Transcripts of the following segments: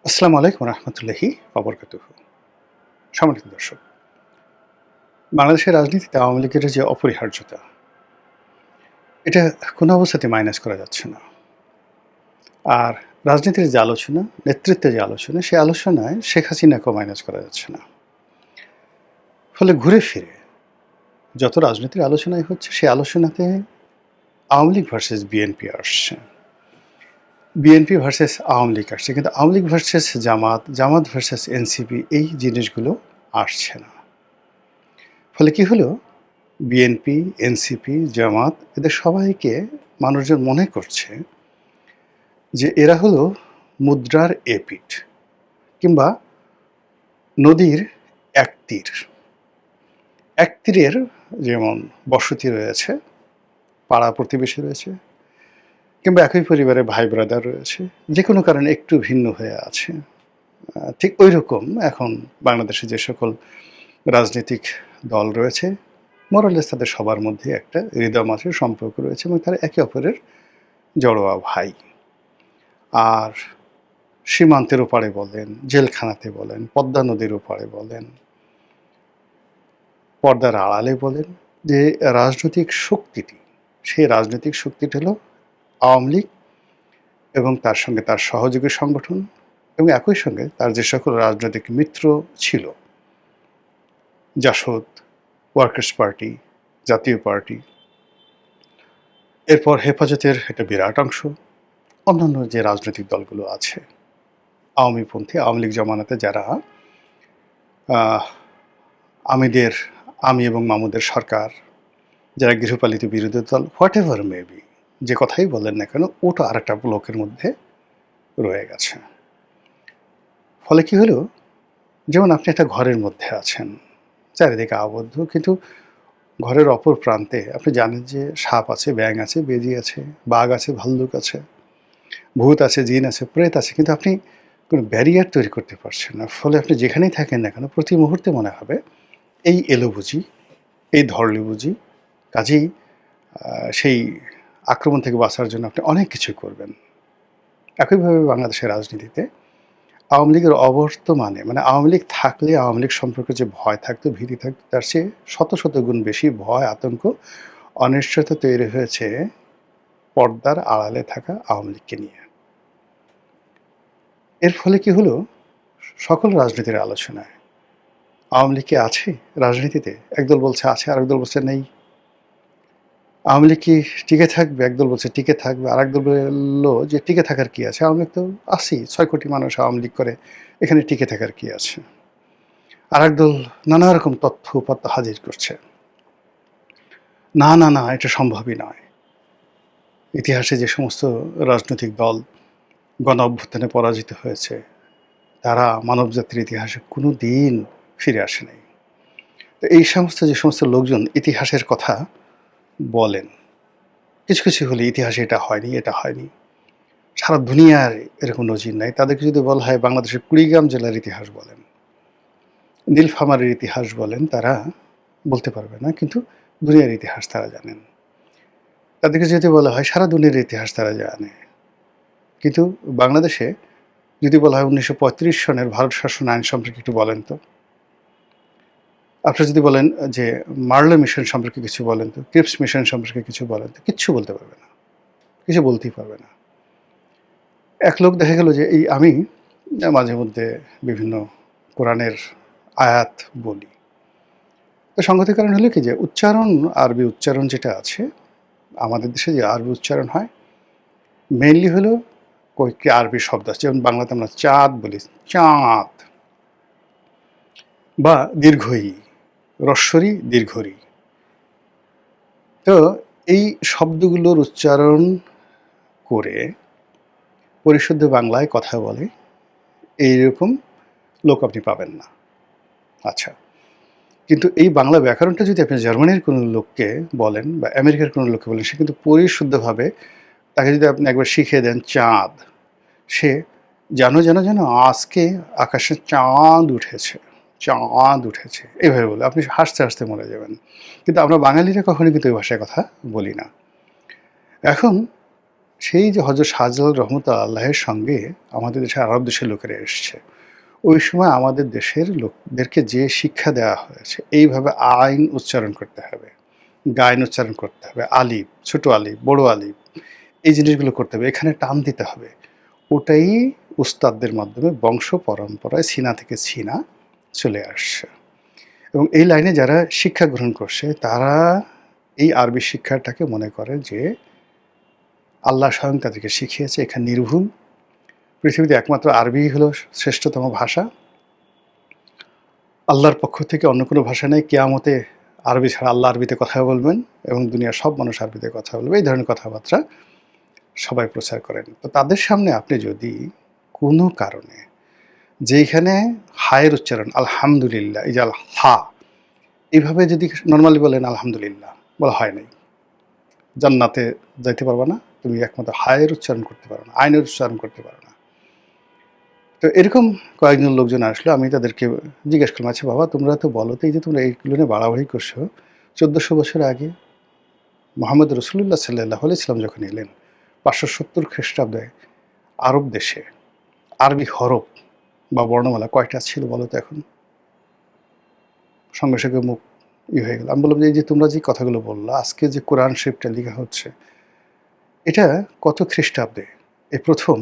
আসসালামু আলাইকুম রহমতুল্লাহি ওয়া সম্মানিত দর্শক, বাংলাদেশের রাজনীতিতে আওয়ামী লীগের যে অপরিহার্যতা, এটা কোনো অবস্থাতেই মাইনাস করা যাচ্ছে না। আর রাজনীতির যে আলোচনা, নেতৃত্বের যে আলোচনা, সেই আলোচনায় শেখ হাসিনাকেও মাইনাস করা যাচ্ছে না। ফলে ঘুরে ফিরে যত রাজনীতির আলোচনাই হচ্ছে, সেই আলোচনাতে আওয়ামী লীগ ভার্সেস বিএনপি আসছে, বিএনপি ভার্সেস আওয়ামী লীগ আসছে, কিন্তু আওয়ামী লীগ ভার্সেস জামাত, জামাত ভার্সেস এনসিপি, এই জিনিসগুলো আসছে না। ফলে কি হলো, বিএনপি, এনসিপি, জামাত, এদের সবাইকে মানুষজন মনে করছে যে এরা হলো মুদ্রার এপিঠ, কিংবা নদীর এক তীর। এক তীরের যেমন বসতি রয়েছে, পাড়া প্রতিবেশী রয়েছে, কিংবা একই পরিবারে ভাই ব্রাদার রয়েছে, যে কোনো কারণে একটু ভিন্ন হয়ে আছে, ঠিক ওই রকম এখন বাংলাদেশে যে সকল রাজনৈতিক দল রয়েছে, মোরালেস তাদের সবার মধ্যে একটা হৃদয় মাছের সম্পর্ক রয়েছে এবং তারা একে অপরের জড়োয়া ভাই। আর সীমান্তের ওপারে বলেন, জেলখানাতে বলেন, পদ্মা নদীর ওপারে বলেন, পর্দার আড়ালে বলেন, যে রাজনৈতিক শক্তিটি, সেই রাজনৈতিক শক্তিটি হলো আওয়ামী লীগ এবং তার সঙ্গে তার সহযোগী সংগঠন, এবং একই সঙ্গে তার যে সকল রাজনৈতিক মিত্র ছিল, জাসদ, ওয়ার্কার্স পার্টি, জাতীয় পার্টি, এরপর হেফাজতের একটা বিরাট অংশ, অন্যান্য যে রাজনৈতিক দলগুলো আছে, আওয়ামীপন্থী, আওয়ামী লীগ জমানাতে যারা আমি এবং মামুদের সরকার, যারা গৃহপালিত বিরোধী দল, হোয়াট এভার মেবি, যে কথাই বলেন না কেন, ওটা আর একটা ব্লকের মধ্যে রয়ে গেছে। ফলে কি হলো, যেমন আপনি একটা ঘরের মধ্যে আছেন, চারিদিকে আবদ্ধ, কিন্তু ঘরের অপর প্রান্তে আপনি জানেন যে সাপ আছে, ব্যাঙ আছে, বেজি আছে, বাঘ আছে, ভাল্লুক আছে, ভূত আছে, জিন আছে, প্রেত আছে, কিন্তু আপনি কোনো ব্যারিয়ার তৈরি করতে পারছেন না। ফলে আপনি যেখানেই থাকেন না কেন, প্রতি মুহূর্তে মনে হবে এই এলো বুঝি, এই ধরলি বুঝি, কাজেই সেই আক্রমণ থেকে বাঁচার জন্য আপনি অনেক কিছু করবেন। একইভাবে বাংলাদেশের রাজনীতিতে আওয়ামী লীগের অবর্তমানে, মানে আওয়ামী লীগ থাকলে আওয়ামী লীগ সম্পর্কে যে ভয় থাকতো, ভীতি থাকতো, তার চেয়ে শত শত গুণ বেশি ভয়, আতঙ্ক, অনিশ্চয়তা তৈরি হয়েছে পর্দার আড়ালে থাকা আওয়ামী লীগকে নিয়ে। এর ফলে কি হলো, সকল রাজনীতির আলোচনায় আওয়ামী লীগ কি আছে রাজনীতিতে? একদল বলছে আছে, আরেক দল বলছে নেই। আওয়ামী লীগ কি টিকে থাকবে? একদল বলছে টিকে থাকবে, আরেক দল বললো যে টিকে থাকার কি আছে, আওয়ামী লীগ তো আছেই, ৬ কোটি মানুষ আওয়ামী লীগ করে, এখানে টিকে থাকার কি আছে। আরেক দল নানা রকম তথ্য উপাত্ত হাজির করছে, না না না, এটা সম্ভবই নয়। ইতিহাসে যে সমস্ত রাজনৈতিক দল গণ অভ্যুত্থানে পরাজিত হয়েছে, তারা মানবজাতির ইতিহাসে কোনো দিন ফিরে আসে নাই। তো এই সমস্ত যে সমস্ত লোকজন ইতিহাসের কথা বলেন, কিছু কিছু হলে ইতিহাসে এটা হয়নি, এটা হয়নি, সারা দুনিয়ার এরকম নজির নাই, তাদেরকে যদি বলা হয় বাংলাদেশের কুড়িগ্রাম জেলার ইতিহাস বলেন, নীলফামারীর ইতিহাস বলেন, তারা বলতে পারবে না, কিন্তু দুনিয়ার ইতিহাস তারা জানেন। তাদেরকে যদি বলা হয় সারা দুনিয়ার ইতিহাস তারা জানে, কিন্তু বাংলাদেশে যদি বলা হয় 1935 সনের ভারত শাসন আইন সম্পর্কে একটু বলেন তো, আপনারা যদি বলেন যে মার্লে মিশন সম্পর্কে কিছু বলেন তো, ক্রিপস মিশন সম্পর্কে কিছু বলেন তো, কিচ্ছু বলতে পারবে না, কিছু বলতেই পারবে না। এক লোক দেখা গেল যে এই আমি মাঝে মধ্যে বিভিন্ন কোরআনের আয়াত বলি, তো সংগতির কারণ হলো কি, যে উচ্চারণ, আরবি উচ্চারণ যেটা আছে আমাদের দেশে, যে আরবি উচ্চারণ হয় মেইনলি হলো কয়েকটি আরবি শব্দ আছে, যেমন বাংলাতে আমরা চাঁদ বলি, চাঁদ, বা দীর্ঘই, রস্বরী দীর্ঘরি। তো এই শব্দগুলোর উচ্চারণ করে পরিশুদ্ধ বাংলায় কথা বলে এইরকম লোক আপনি পাবেন না। আচ্ছা, কিন্তু এই বাংলা ব্যাকরণটা যদি আপনি জার্মানির কোনো লোককে বলেন বা আমেরিকার কোনো লোককে বলেন, সে কিন্তু পরিশুদ্ধভাবে, তাকে যদি আপনি একবার শিখিয়ে দেন চাঁদ, সে জানো যেন যেন আজকে আকাশে চাঁদ উঠেছে, চাঁদ উঠেছে, এইভাবে বলে আপনি হাসতে হাসতে মরে যাবেন। কিন্তু আমরা বাঙালিরা কখনোই কিন্তু এই ভাষায় কথা বলি না। এখন সেই যে হযরত শাহজালাল রহমতুল্লাহ আলাইহির সঙ্গে আমাদের দেশে আরব দেশের লোকেরা এসছে। ওই সময় আমাদের দেশের লোকদেরকে যে শিক্ষা দেওয়া হয়েছে, এইভাবে আইন উচ্চারণ করতে হবে, গাইন উচ্চারণ করতে হবে, আলিফ, ছোট আলিফ, বড় আলিফ, এই জিনিসগুলো করতে হবে। এখানে টান দিতে হবে। ওটাই উস্তাদদের মাধ্যমে বংশ পরম্পরায় ছিনা থেকে ছিনা চলে আসছে। এবং এই লাইনে যারা শিক্ষা গ্রহণ করছে তারা এই আরবি শিক্ষাটাকে মনে করে যে আল্লাহ স্বয়ং তাদেরকে শিখিয়েছে, এখানে নির্ভুল। পৃথিবীতে একমাত্র আরবিই হলো শ্রেষ্ঠতম ভাষা। আল্লাহর পক্ষ থেকে অন্য কোনো ভাষা নেই। কিয়ামতে আরবি ছাড়া আল্লাহ আরবিতে কথা বলবেন এবং দুনিয়ার সব মানুষ আরবিতে কথা বলবে। এই ধরনের কথাবার্তা সবাই প্রচার করেন। তো তাদের সামনে আপনি যদি কোনো কারণে যেইখানে হায়ের উচ্চারণ আলহামদুলিল্লাহ, এই যে হা, এইভাবে যদি নর্মালি বলেন আলহামদুলিল্লাহ, বলা হয় নাই। জান্নাতে যাইতে পারবা না, তুমি একমাত্র হায়ের উচ্চারণ করতে পারো না, আইনের উচ্চারণ করতে পারো না। তো এরকম কয়েকজন লোকজন আসলো, আমি তাদেরকে জিজ্ঞেস করলাম, আচ্ছা বাবা তোমরা তো বলো তো, এই যে তোমরা এইগুলো নিয়ে বাড়াবাড়ি করছো, 1400 বছর আগে মোহাম্মদ রসুল্লাহ সাল্লাহ আলাইহি যখন এলেন 570 খ্রিস্টাব্দে আরব দেশে আরবি হরফ বা বর্ণমালা কয়টা ছিল বলো তো এখন? সঙ্গে সঙ্গে মুখ হয়ে গেল। আমি বললাম যে এই যে তোমরা যে কথাগুলো বললো, আজকে যে কোরআন শরীফটা লেখা হচ্ছে, এটা কত খ্রিস্টাব্দে এই প্রথম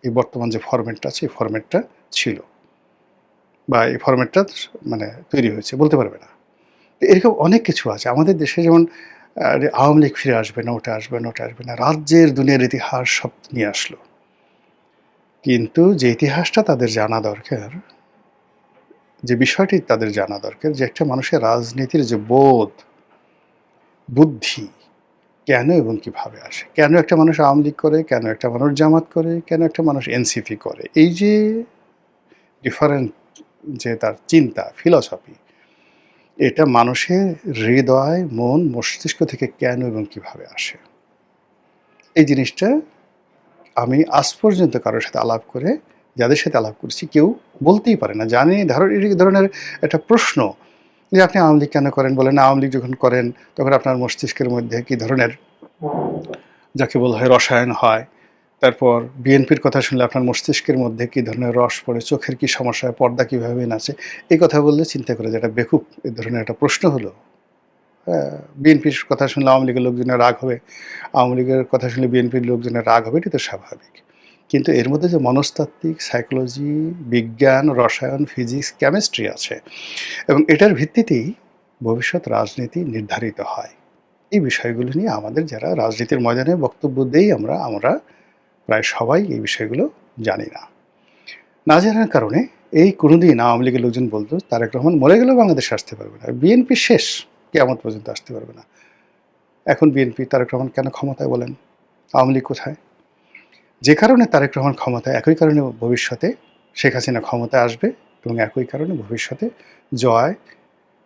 এই বর্তমান যে ফরম্যাটটা আছে এই ফরম্যাটটা ছিল, বা এই ফরম্যাটটা মানে তৈরি হয়েছে, বলতে পারবে না। এরকম অনেক কিছু আছে আমাদের দেশে, যেমন আওয়ামী লীগ ফিরে আসবে না, ওটা আসবে না, ওটা আসবে না, রাজ্যের দুনিয়ার ইতিহাস সব নিয়ে আসলো। কিন্তু যে ইতিহাসটা তাদের জানা দরকার, যে বিষয়টি তাদের জানা দরকার, যে একটা মানুষের রাজনীতির যে বোধ, বুদ্ধি কেন এবং কিভাবে আসে, কেন একটা মানুষ আওয়ামী লীগ করে, কেন একটা মানুষ জামাত করে, কেন একটা মানুষ এনসিপি করে, এই যে ডিফারেন্ট যে তার চিন্তা, ফিলসফি, এটা মানুষের হৃদয়, মন, মস্তিষ্ক থেকে কেন এবং কিভাবে আসে, এই জিনিসটা আমি আজ পর্যন্ত কারোর সাথে আলাপ করে, যাদের সাথে আলাপ করছি, কেউ বলতেই পারে না। জানি এই ধরনের একটা প্রশ্ন যে আপনি আওয়ামী লীগ কেন করেন, বলেন আওয়ামী লীগ যখন করেন তখন আপনার মস্তিষ্কের মধ্যে কি ধরনের, যাকে বলা হয় রসায়ন হয়, তারপর বিএনপির কথা শুনলে আপনার মস্তিষ্কের মধ্যে কী ধরনের রস পড়ে, চোখের কী সমস্যা হয়, পর্দা কীভাবে নাচে, এই কথা বললে চিন্তা করে যে এটা বেকুব, এই ধরনের একটা প্রশ্ন হলো। বিএনপির কথা শুনলে আওয়ামী লীগের লোকজনের রাগ হবে, আওয়ামী লীগের কথা শুনলে বিএনপির লোকজনের রাগ হবে, এটা তো স্বাভাবিক। কিন্তু এর মধ্যে যে মনস্তাত্ত্বিক, সাইকোলজি, বিজ্ঞান, রসায়ন, ফিজিক্স, কেমিস্ট্রি আছে, এবং এটার ভিত্তিতেই ভবিষ্যৎ রাজনীতি নির্ধারিত হয়। এই বিষয়গুলো নিয়ে আমাদের যারা রাজনীতির ময়দানে বক্তব্য দেই, আমরা প্রায় সবাই এই বিষয়গুলো জানি না। না জানার কারণে এই কোনোদিন আওয়ামী লীগের লোকজন বলতো তারেক রহমান মরে গেলেও বাংলাদেশে আসতে পারবে না, বিএনপি শেষ, কিয়ামত পর্যন্ত আসতে পারবে না। এখন বিএনপি, তারেক রহমান কেন ক্ষমতায় বলেন? আওয়ামী লীগ কোথায়? যে কারণে তারেক রহমান ক্ষমতায়, একই কারণে ভবিষ্যতে শেখ হাসিনা ক্ষমতায় আসবে, এবং একই কারণে ভবিষ্যতে জয়,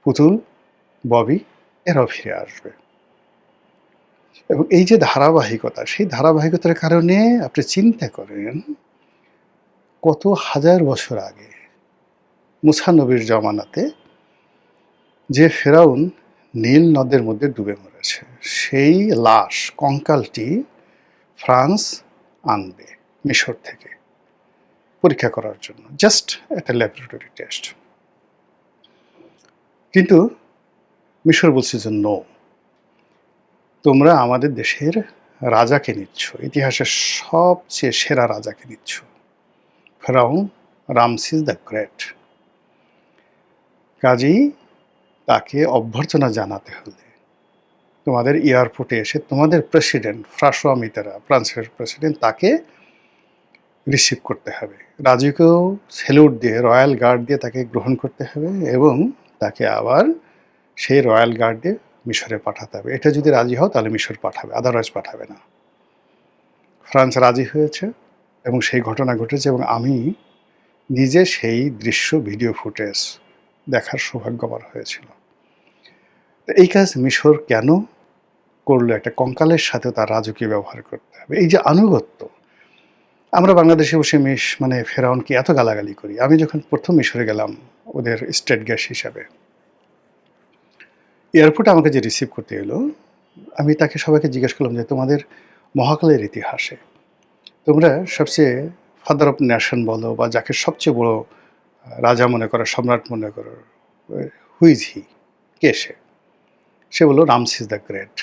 পুতুল, ববি এরাও ফিরে আসবে। এবং এই যে ধারাবাহিকতা, সেই ধারাবাহিকতার কারণে আপনি চিন্তা করেন কত হাজার বছর আগে মুসা নবীর জমানাতে যে ফেরাউন নীল নদের মধ্যে ডুবে মরেছে, সেই লাশ, কঙ্কালটি ফ্রান্স আনবে মিশর থেকে পরীক্ষা করার জন্য, জাস্ট একটা ল্যাবরেটরি টেস্ট। কিন্তু মিশর বলছে যে নো, তোমরা আমাদের দেশের রাজাকে নিচ্ছ, ইতিহাসের সবচেয়ে সেরা রাজাকে নিচ্ছ, ফেরাউন রামসিস দ্য গ্রেট। কাজেই তাকে অভ্যর্থনা জানাতে হলে তোমাদের এয়ারপোর্টে এসে তোমাদের প্রেসিডেন্ট ফ্রাঁসোয়া মিতেরা, ফ্রান্সের প্রেসিডেন্ট, তাকে রিসিভ করতে হবে। রাজুকেও স্যালুট দিয়ে, রয়্যাল গার্ড দিয়ে তাকে গ্রহণ করতে হবে, এবং তাকে আবার সেই রয়্যাল গার্ড দিয়ে মিশরে পাঠাতে হবে। এটা যদি রাজি হও তাহলে মিশর পাঠাবে, আদারওয়াইজ পাঠাবে না। ফ্রান্স রাজি হয়েছে এবং সেই ঘটনা ঘটেছে, এবং আমি নিজে সেই দৃশ্য, ভিডিও ফুটেজ দেখার সৌভাগ্য আমার হয়েছিল। এই কাজ মিশর কেন করলো? একটা কঙ্কালের সাথেও তার রাজকীয় ব্যবহার করতে হবে। এই যে আনুগত্য, আমরা বাংলাদেশে বসে মানে ফেরাউনকে এত গালাগালি করি। আমি যখন প্রথম মিশরে গেলাম ওদের স্টেট গেস্ট হিসাবে, এয়ারপোর্টে আমাকে যে রিসিভ করতে এলো, আমি তাকে সবাইকে জিজ্ঞেস করলাম যে তোমাদের মহাকালের ইতিহাসে তোমরা সবচেয়ে ফাদার অফ নেশন বলো বা যাকে সবচেয়ে বড় রাজা মনে করো, সম্রাট মনে করো, হু ইজ হি? কে সে? সে বলল রামসিস দ্য গ্রেট।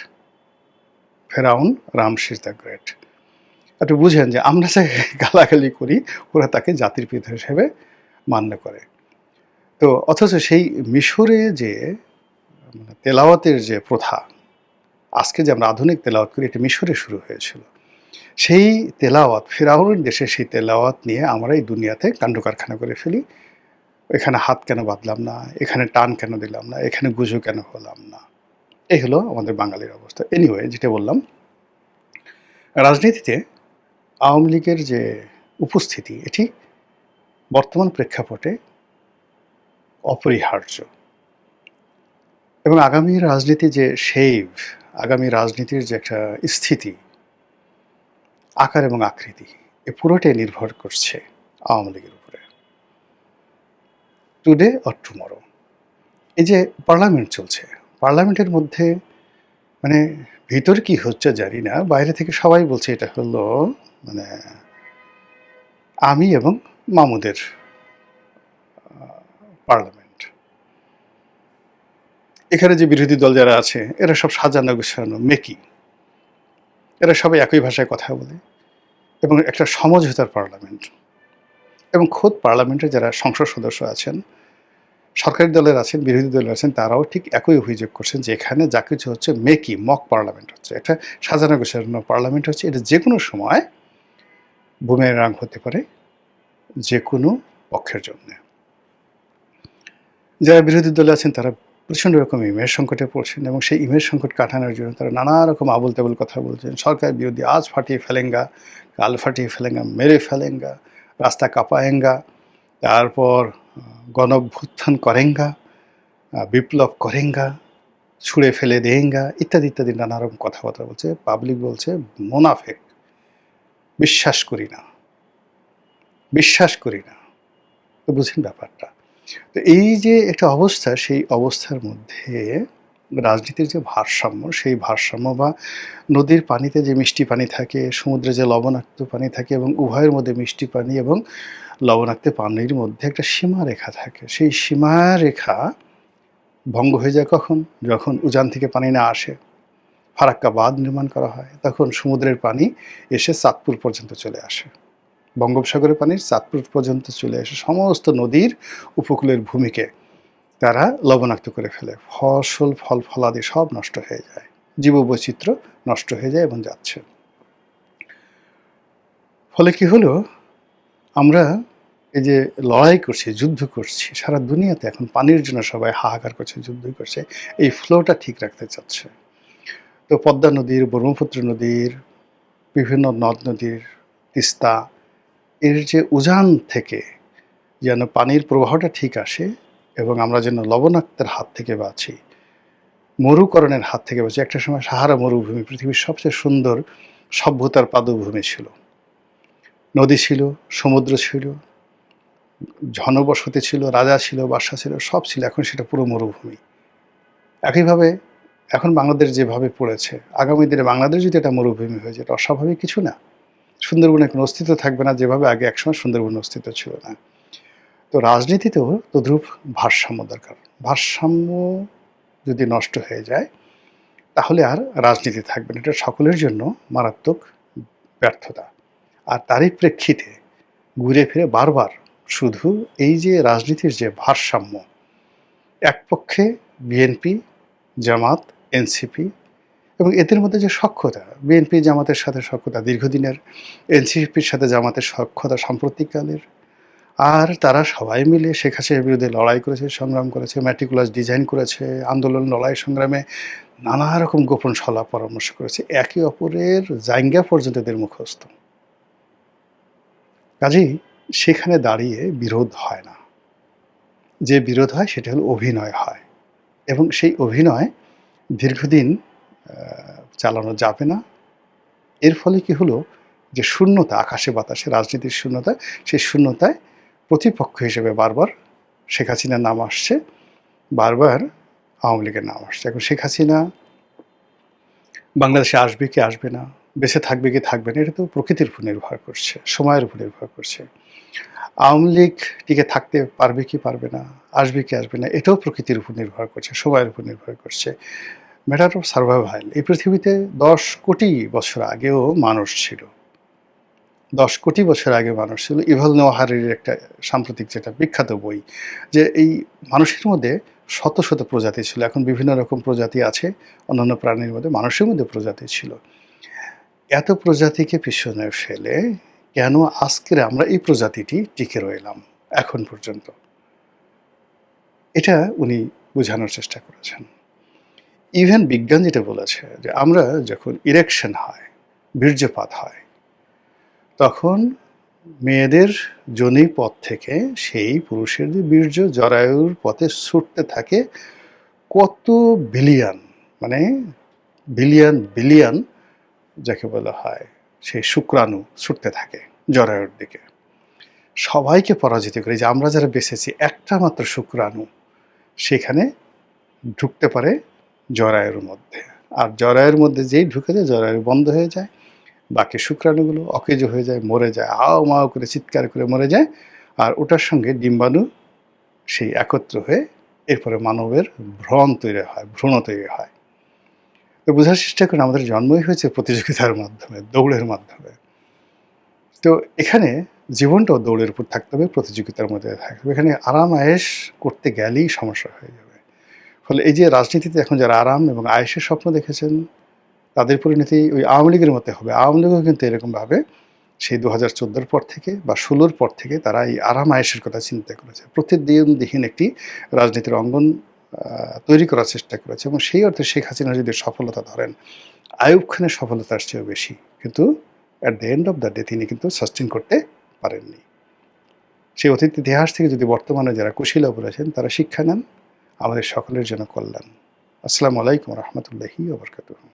ফেরাউন রামসিস দ্য গ্রেট। একটু বুঝেন যে আমরা যে গালাগালি করি ওরা তাকে জাতির পিতা হিসেবে মান্য করে। তো অথচ সেই মিশরে যে তেলাওয়াতের যে প্রথা, আজকে যে আমরা আধুনিক তেলাওয়াত করি, এটা মিশরে শুরু হয়েছিল। সেই তেলাওয়াত, ফেরাউনের দেশে সেই তেলাওয়াত নিয়ে আমরা এই দুনিয়াতে কাণ্ডকারখানা করে ফেলি। এখানে হাত কেন বাঁধলাম না, এখানে টান কেন দিলাম না, এখানে গুজু কেন হলাম না। এই হলো আমাদের বাঙালির অবস্থা। এনিওয়ে, যেটা বললাম, রাজনীতিতে আওয়ামী লীগের যে উপস্থিতি, এটি বর্তমান প্রেক্ষাপটে অপরিহার্য। এবং আগামী রাজনীতি যে আগামী রাজনীতির যে একটা স্থিতি, আকার এবং আকৃতি, এ পুরোটাই নির্ভর করছে আওয়ামী লীগের উপরে। Today or tomorrow. এই যে পার্লামেন্ট চলছে, পার্লামেন্টের মধ্যে মানে ভিতর কি হচ্ছে জানি না, বাইরে থেকে সবাই বলছে এটা হলো মানে আমি এবং মামুদের পার্লামেন্ট। এখানে যে বিরোধী দল যারা আছে এরা সব সাজানো গোছানো মেকি, এরা সবাই একই ভাষায় কথা বলে এবং একটা সমঝোতার পার্লামেন্ট। এবং খোদ পার্লামেন্টে যারা সংসদ সদস্য আছেন, সরকারি দলের আছেন, বিরোধী দলের আছেন, তারাও ঠিক একই অভিযোগ করছেন যে এখানে যা কিছু হচ্ছে মেকি, মক পার্লামেন্ট হচ্ছে, একটা সাজানো গোছানো পার্লামেন্ট হচ্ছে। এটা যে কোনো সময় বুমেরাং হতে পারে যে কোনো পক্ষের জন্য। যারা বিরোধী দলে আছেন তারা প্রচণ্ড রকম ইমেজ সংকটে পড়ছেন এবং সেই ইমেজ সংকট কাটানোর জন্য তারা নানা রকম আবল তাবল কথা বলছেন। সরকার বিরোধী, আজ ফাটিয়ে ফেলেঙ্গা, কাল ফাটিয়ে ফেলেঙ্গা, মেরে ফেলেঙ্গা, রাস্তা কাঁপায়েঙ্গা, তারপর গণঅভ্যুত্থান করেঙ্গা, বিপ্লব করেঙ্গা, ছুঁড়ে ফেলে দেঙ্গা, ইত্যাদি ইত্যাদি নানা রকম কথাবার্তা বলছে। পাবলিক বলছে মোনাফেক, বিশ্বাস করি না, বিশ্বাস করি না। তো বুঝেন ব্যাপারটা। তো এই যে একটা অবস্থা, সেই অবস্থার মধ্যে রাজনীতির যে ভারসাম্য, সেই ভারসাম্য বা নদীর পানিতে যে মিষ্টি পানি থাকে, সমুদ্রে যে লবণাক্ত পানি থাকে এবং উভয়ের মধ্যে মিষ্টি পানি এবং লবণাক্ত পানির মধ্যে একটা সীমারেখা থাকে। সেই সীমারেখা ভঙ্গ হয়ে যায় কখন? যখন উজান থেকে পানি না আসে, ফারাক্কা বাঁধ নির্মাণ করা হয়, তখন সমুদ্রের পানি এসে চাঁদপুর পর্যন্ত চলে আসে। বঙ্গোপসাগরের পানি চাঁদপুর পর্যন্ত চলে এসে সমস্ত নদীর উপকূলের ভূমিকে তারা লবণাক্ত করে ফেলে। ফসল, ফল ফলাদি সব নষ্ট হয়ে যায়, জীববৈচিত্র্য নষ্ট হয়ে যায় এবং যাচ্ছে। ফলে কি হলো, আমরা এই যে লড়াই করছি, যুদ্ধ করছি, সারা দুনিয়াতে এখন পানির জন্য সবাই হাহাকার করছে, যুদ্ধ করছে, এই ফ্লোটা ঠিক রাখতে চাচ্ছে। তো পদ্মা নদীর, ব্রহ্মপুত্র নদীর, বিভিন্ন নদ নদীর, তিস্তা, এর যে উজান থেকে যেন পানির প্রবাহটা ঠিক আসে এবং আমরা যেন লবণাক্তের হাত থেকে বাঁচি, মরুকরণের হাত থেকে বাঁচি। একটা সময় সাহারা মরুভূমি পৃথিবীর সবচেয়ে সুন্দর সভ্যতার পাদভূমি ছিল। নদী ছিল, সমুদ্র ছিল, জনবসতি ছিল, রাজা ছিল, বাদশা ছিল, সব ছিল। এখন সেটা পুরো মরুভূমি। একইভাবে এখন বাংলাদেশ যেভাবে পড়েছে, আগামী দিনে বাংলাদেশ যদি এটা মরুভূমি হয়ে যায়, এটা অস্বাভাবিক কিছু না। সুন্দরবনের কোনো অস্তিত্ব থাকবে না, যেভাবে আগে একসময় সুন্দরবনের অস্তিত্ব ছিল না। তো রাজনীতিতেও তদ্রূপ ভারসাম্য দরকার। ভারসাম্য যদি নষ্ট হয়ে যায় তাহলে আর রাজনীতি থাকবে না। এটা সকলের জন্য মারাত্মক ব্যর্থতা। আর তারই প্রেক্ষিতে ঘুরে ফিরে বারবার শুধু এই যে রাজনীতির যে ভারসাম্য, এক পক্ষে বিএনপি, জামাত, এনসিপি এবং এদের মধ্যে যে সখ্যতা, বিএনপি জামাতের সাথে সখ্যতা দীর্ঘদিনের, এনসিপির সাথে জামাতের সখ্যতা সাম্প্রতিককালের, আর তারা সবাই মিলে শেখ হাসিনার বিরুদ্ধে লড়াই করেছে, সংগ্রাম করেছে, ম্যাটিকুলাস ডিজাইন করেছে, আন্দোলন, লড়াই, সংগ্রামে নানা রকম গোপন সলা পরামর্শ করেছে। একে অপরের জাইঙ্গা পর্যন্ত এদের মুখস্থ। কাজেই সেখানে দাঁড়িয়ে বিরোধ হয় না। যে বিরোধ হয় সেটা হলো অভিনয় হয় এবং সেই অভিনয় দীর্ঘদিন চালানো যাবে না। এর ফলে কি হলো, যে শূন্যতা, আকাশে বাতাসে রাজনীতির শূন্যতা, সেই শূন্যতায় প্রতিপক্ষ হিসেবে বারবার শেখ হাসিনার নাম আসছে, বারবার আওয়ামী লীগের নাম আসছে। এখন শেখ হাসিনা বাংলাদেশে আসবে কি আসবে না, বেঁচে থাকবে কি থাকবে না এটা তো প্রকৃতির উপর নির্ভর করছে, সময়ের উপর নির্ভর করছে। আওয়ামী লীগ টিকে থাকতে পারবে কি পারবে না, আসবে কি আসবে না এটাও প্রকৃতির উপর নির্ভর করছে, সময়ের উপর নির্ভর করছে। Matter of survival. এই পৃথিবীতে ১০ কোটি বছর আগেও মানুষ ছিল। ১০ কোটি বছর আগে মানুষ ছিল। ইভাল নোয়া হারারির একটা সাম্প্রতিক যেটা বিখ্যাত বই, যে এই মানুষের মধ্যে শত, শত প্রজাতি ছিল। এখন বিভিন্ন রকম প্রজাতি আছে অন্যান্য প্রাণীর মধ্যে, মানুষের মধ্যে প্রজাতি ছিল। এত প্রজাতিকে পিছনে ফেলে কেন আজকের আমরা এই প্রজাতিটি টিকে রইলাম এখন পর্যন্ত? এটা উনি বোঝানোর চেষ্টা করেছেন। ইভেন বিজ্ঞান যেটা বলেছে যে আমরা যখন ইরেকশন হয়, বীর্যপাত হয়, তখন মেয়েদের যোনি পথ থেকে সেই পুরুষের যে বীর্য জরায়ুর পথে ছুটতে থাকে কত বিলিয়ন, মানে বিলিয়ন বিলিয়ন যাকে বলা হয়, সেই শুক্রাণু ছুটতে থাকে জরায়ুর দিকে, সবাইকে পরাজিত করে। যে আমরা যারা বেঁচেছি একটা মাত্র শুক্রাণু সেখানে ঢুকতে পারে জরায়ুর মধ্যে, আর জরায়ুর মধ্যে যেই ঢুকে যায় জরায়ু বন্ধ হয়ে যায়, বাকি শুক্রাণুগুলো অকেজ হয়ে যায়, মরে যায়, আও মাও করে চিৎকার করে মরে যায়। আর ওটার সঙ্গে ডিম্বাণু সেই একত্র হয়ে এরপরে মানবের ভ্রূণ তৈরি হয়। তো বোঝার চেষ্টা করেন আমাদের জন্মই হয়েছে প্রতিযোগিতার মাধ্যমে, দৌড়ের মাধ্যমে। তো এখানে জীবনটাও দৌড়ের উপর থাকতে হবে, প্রতিযোগিতার মধ্যে থাকতে হবে। এখানে আরাম আয়েশ করতে গেলেই সমস্যা হয়ে যাবে। ফলে এই যে রাজনীতিতে এখন যারা আরাম এবং আয়েশের স্বপ্ন দেখেছেন, তাদের পরিণতি ওই আওয়ামী লীগের মতো হবে। আওয়ামী লীগও কিন্তু এরকমভাবে সেই ২০১৪ পর থেকে বা ১৬ পর থেকে তারা এই আরাম আয়েশের কথা চিন্তা করেছে। প্রতিদ্বন্দ্বিহীন একটি রাজনীতির অঙ্গন তৈরি করার চেষ্টা করেছে, এবং সেই অর্থে শেখ হাসিনা যদি সফলতা ধরেন, আইয়ুব খানের সফলতার চেয়েও বেশি। কিন্তু at the end of the day তিনি কিন্তু সাস্টেইন করতে পারেননি। সেই অতীত ইতিহাস থেকে যদি বর্তমানে যারা কুশীলব রয়েছেন তারা শিক্ষা নেন, আমাদের সকলের জন্য কল্যাণ। আসসালামু আলাইকুম রহমতুল্লাহি ওয়া বারাকাতুহু।